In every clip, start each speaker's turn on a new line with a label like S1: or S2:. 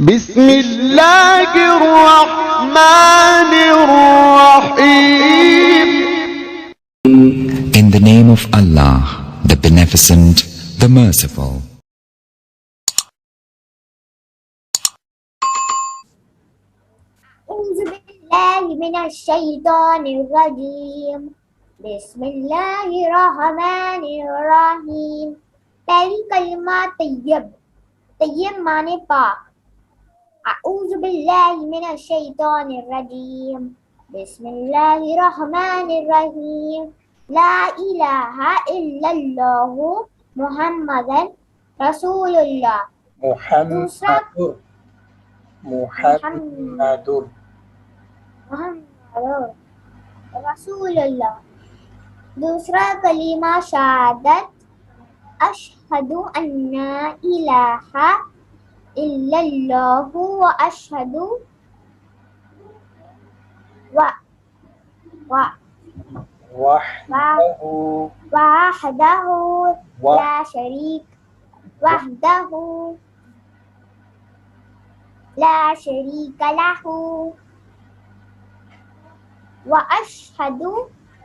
S1: بسم الله الرحمن الرحيم.
S2: In the name of Allah, the Beneficent, the Merciful.
S3: أعوذ بالله من الشيطان الرجيم. بسم اللہ الرحمن الرحیم. پہلی کلمہ طیب. طیب معنی پاک. اعوذ باللہ من الشیطان الرجیم. بسم اللہ الرحمن الرحیم. لا الہ الا اللہ محمد رسول اللہ.
S4: محمد
S3: رسول اللہ. دوسرا کلمہ شہادت. اشہد ان لا الہ الا اللہ و اشہد وحدہ لا شریک لہ واشہد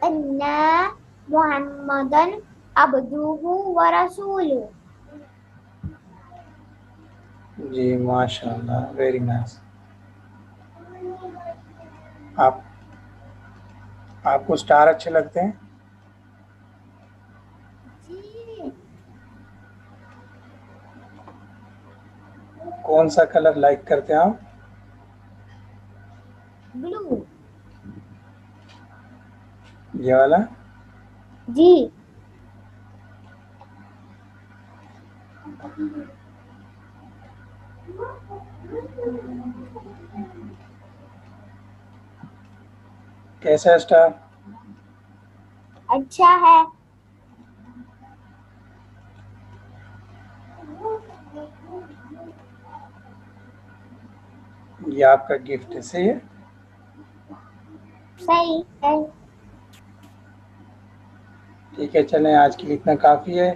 S3: ان محمدًا عبدہ ورسولہ.
S4: جی ماشاء اللہ، ویری نائس. آپ کو سٹار اچھے لگتے ہیں؟ کون سا کلر لائک کرتے ہیں آپ؟
S3: بلو.
S4: یہ والا؟
S3: جی.
S4: کیسا ہے سٹار؟
S3: اچھا ہے.
S4: یہ آپ کا گفٹ ہے، صحیح ہے؟
S3: صحیح ہے.
S4: ٹھیک ہے، چلیں آج کے لیے اتنا کافی ہے.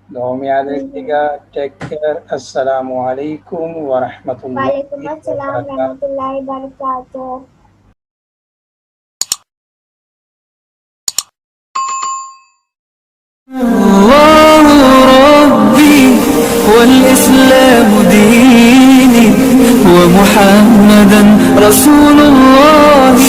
S4: دعاؤں میں یاد رکھیے گا. Take care. السلام علیکم ورحمۃ اللہ.
S3: وعلیکم السلام ورحمۃ اللہ وبرکاتہ.
S1: الله ربي والإسلام ديني ومحمدا رسول الله